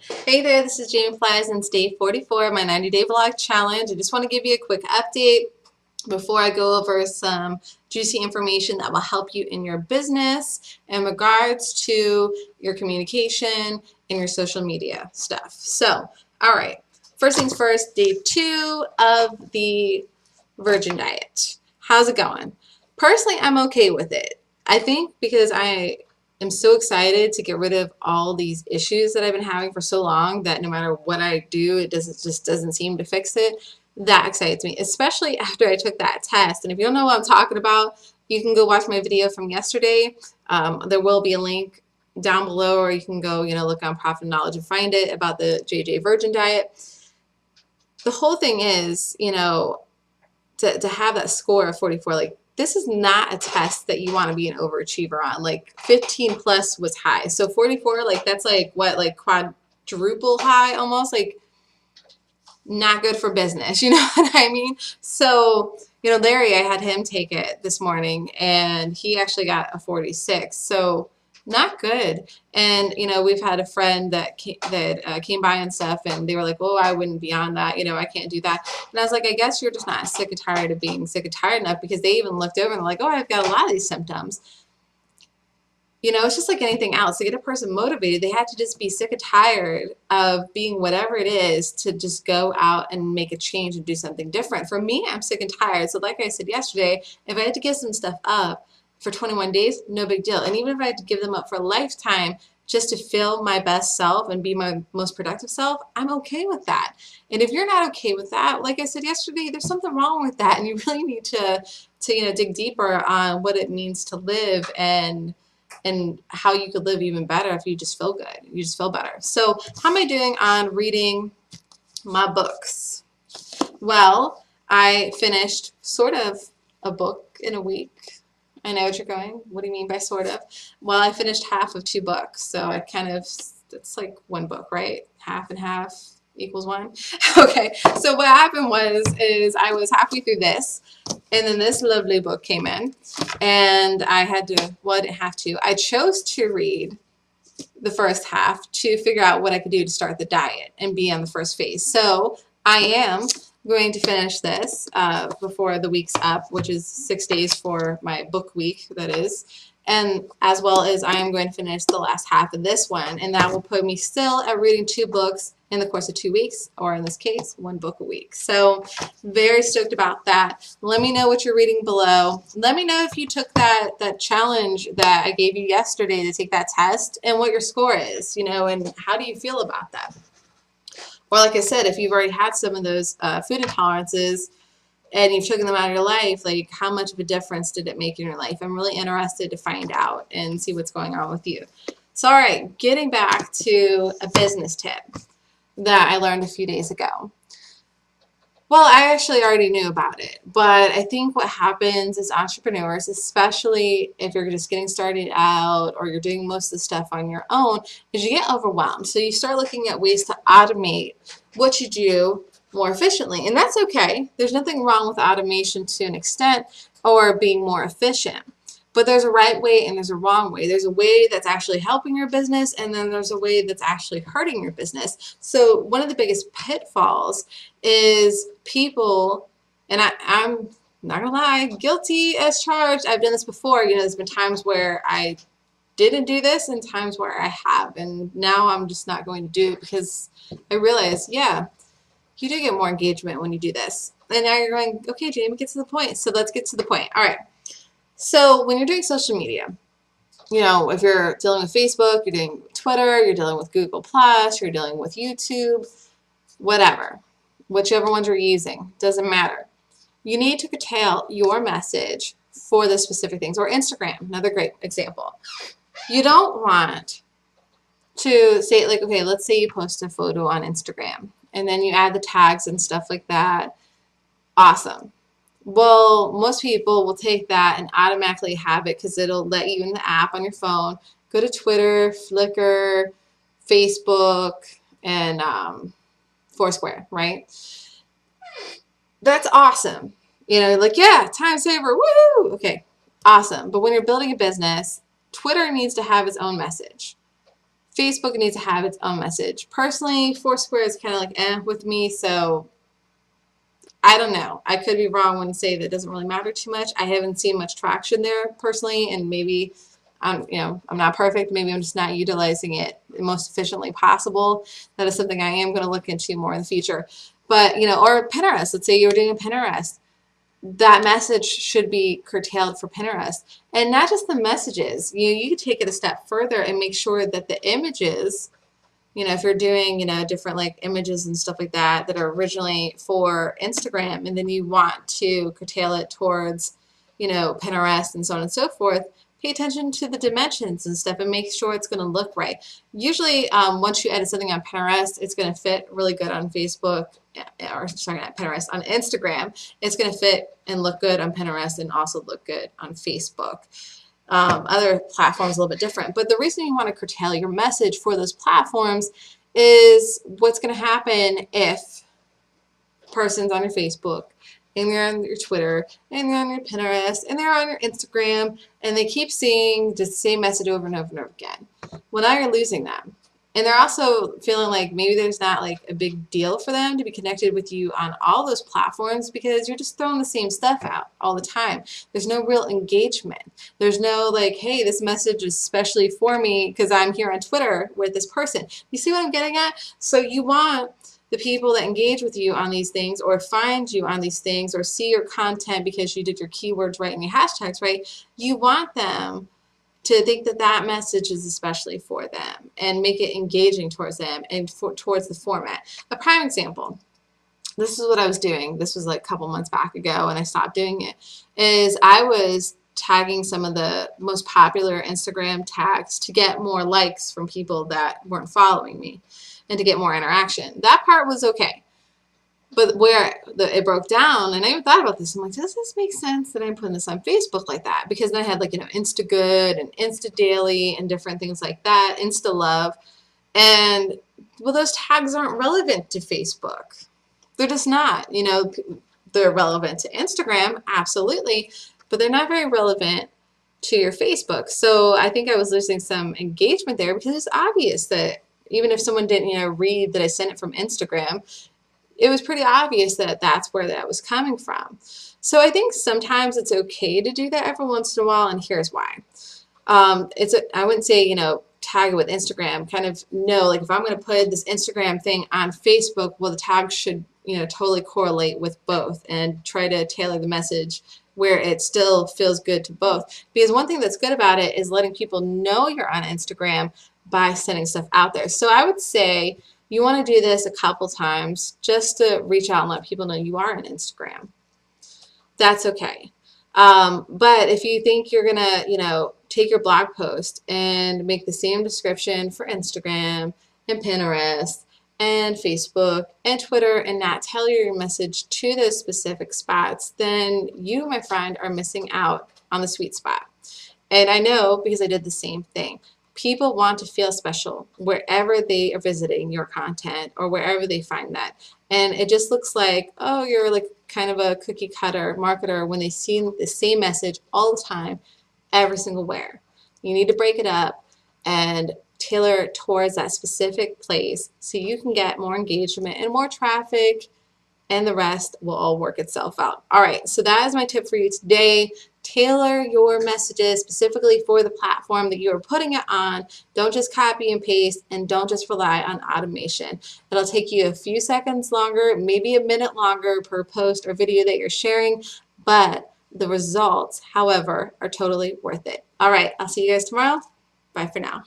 Hey there, this is Jamie.Pelaez and it's day 44 of my 90-day vlog challenge. I just want to give you a quick update before I go over some juicy information that will help you in your business in regards to your communication and your social media stuff. So, all right, first things first, day 2 of the virgin diet. How's it going? Personally, I'm okay with it. I think because I'm so excited to get rid of all these issues that I've been having for so long that no matter what I do, it just doesn't seem to fix it. That excites me, especially after I took that test. And if you don't know what I'm talking about, you can go watch my video from yesterday. There will be a link down below, or you can go, look on Profit and Knowledge and find it about the JJ Virgin Diet. The whole thing is, to have that score of 44, like, this is not a test that you want to be an overachiever on. Like 15 plus was high. So 44, like that's like what, like quadruple high almost, like not good for business. You know what I mean? So, Larry, I had him take it this morning and he actually got a 46. So not good. And, we've had a friend that came by and stuff and they were like, oh, I wouldn't be on that. I can't do that. And I was like, I guess you're just not sick and tired of being sick and tired enough, because they even looked over and they're like, oh, I've got a lot of these symptoms. It's just like anything else. To get a person motivated, they have to just be sick and tired of being whatever it is to just go out and make a change and do something different. For me, I'm sick and tired. So like I said yesterday, if I had to give some stuff up for 21 days, no big deal. And even if I had to give them up for a lifetime just to feel my best self and be my most productive self, I'm okay with that. And if you're not okay with that, like I said yesterday, there's something wrong with that. And you really need to dig deeper on what it means to live and how you could live even better if you just feel good. You just feel better. So how am I doing on reading my books? Well, I finished sort of a book in a week. I know what you're going. What do you mean by sort of? Well, I finished half of 2 books. So I it's like 1 book, right? Half and half equals 1. Okay. So what happened is I was halfway through this, and then this lovely book came in, and I had to, well, I didn't have to. I chose to read the first half to figure out what I could do to start the diet and be on the first phase. So I am going to finish this before the week's up, which is 6 days for my book week, that is. And as well as I am going to finish the last half of this one, and that will put me still at reading 2 books in the course of 2 weeks, or in this case, 1 book a week. So very stoked about that. Let me know what you're reading below. Let me know if you took that challenge that I gave you yesterday to take that test and what your score is, and how do you feel about that? Or like I said, if you've already had some of those food intolerances and you've taken them out of your life, like how much of a difference did it make in your life? I'm really interested to find out and see what's going on with you. So all right, getting back to a business tip that I learned a few days ago. Well, I actually already knew about it, but I think what happens as entrepreneurs, especially if you're just getting started out or you're doing most of the stuff on your own, is you get overwhelmed. So you start looking at ways to automate what you do more efficiently. And that's okay. There's nothing wrong with automation to an extent, or being more efficient. But there's a right way and there's a wrong way. There's a way that's actually helping your business, and then there's a way that's actually hurting your business. So one of the biggest pitfalls is people, and I'm not gonna lie, guilty as charged. I've done this before. There's been times where I didn't do this and times where I have, and now I'm just not going to do it because I realize, yeah, you do get more engagement when you do this. And now you're going, okay, Jamie, get to the point. So let's get to the point. All right. So when you're doing social media, if you're dealing with Facebook, you're doing Twitter, you're dealing with Google+, you're dealing with YouTube, whatever, whichever ones you're using, doesn't matter. You need to curtail your message for the specific things. Or Instagram, another great example. You don't want to say, like, okay, let's say you post a photo on Instagram and then you add the tags and stuff like that. Awesome. Well, most people will take that and automatically have it because it'll let you in the app on your phone. Go to Twitter, Flickr, Facebook, and Foursquare, right? That's awesome. Like, yeah, time saver, woohoo! Okay, awesome. But when you're building a business, Twitter needs to have its own message. Facebook needs to have its own message. Personally, Foursquare is kind of like with me, so I don't know. I could be wrong when I say that it doesn't really matter too much. I haven't seen much traction there personally, and maybe I'm not perfect. Maybe I'm just not utilizing it the most efficiently possible. That is something I am going to look into more in the future. But or Pinterest. Let's say you were doing a Pinterest. That message should be curtailed for Pinterest, and not just the messages. You could take it a step further and make sure that the images. If you're doing, different like images and stuff like that that are originally for Instagram, and then you want to curtail it towards, Pinterest and so on and so forth, pay attention to the dimensions and stuff and make sure it's going to look right. Usually, once you edit something on Pinterest, it's going to fit really good on Facebook, or sorry, not Pinterest, on Instagram. It's going to fit and look good on Pinterest and also look good on Facebook. Other platforms a little bit different. But the reason you want to curtail your message for those platforms is what's going to happen if a person's on your Facebook and they're on your Twitter and they're on your Pinterest and they're on your Instagram and they keep seeing just the same message over and over and over again. Well, now you're losing them. And they're also feeling like maybe there's not like a big deal for them to be connected with you on all those platforms because you're just throwing the same stuff out all the time. There's no real engagement. There's no like, hey, this message is especially for me because I'm here on Twitter with this person. You see what I'm getting at? So you want the people that engage with you on these things or find you on these things or see your content because you did your keywords right and your hashtags right, you want them to think that that message is especially for them and make it engaging towards them and towards the format. A prime example, this is what I was doing. This was like a couple months back ago and I stopped doing it, is I was tagging some of the most popular Instagram tags to get more likes from people that weren't following me and to get more interaction. That part was okay. But where it broke down, and I even thought about this, I'm like, does this make sense that I'm putting this on Facebook like that? Because then I had like, Insta Good and Insta Daily and different things like that, Insta Love. And, well, those tags aren't relevant to Facebook. They're just not. They're relevant to Instagram, absolutely, but they're not very relevant to your Facebook. So I think I was losing some engagement there because it's obvious that even if someone didn't, read that I sent it from Instagram, it was pretty obvious that that's where that was coming from. So I think sometimes it's okay to do that every once in a while, and here's why. I wouldn't say, tag it with Instagram. Kind of know, like if I'm going to put this Instagram thing on Facebook, well, the tag should, totally correlate with both and try to tailor the message where it still feels good to both. Because one thing that's good about it is letting people know you're on Instagram by sending stuff out there. So I would say you want to do this a couple times just to reach out and let people know you are on Instagram. That's okay. But if you think you're going to, take your blog post and make the same description for Instagram and Pinterest and Facebook and Twitter and not tailor your message to those specific spots, then you, my friend, are missing out on the sweet spot. And I know because I did the same thing. People want to feel special wherever they are visiting your content or wherever they find that. And it just looks like, oh, you're like kind of a cookie cutter marketer when they see the same message all the time, every single where. You need to break it up and tailor it towards that specific place so you can get more engagement and more traffic, and the rest will all work itself out. All right, so that is my tip for you today. Tailor your messages specifically for the platform that you are putting it on. Don't just copy and paste, and don't just rely on automation. It'll take you a few seconds longer, maybe a minute longer per post or video that you're sharing, but the results, however, are totally worth it. All right, I'll see you guys tomorrow. Bye for now.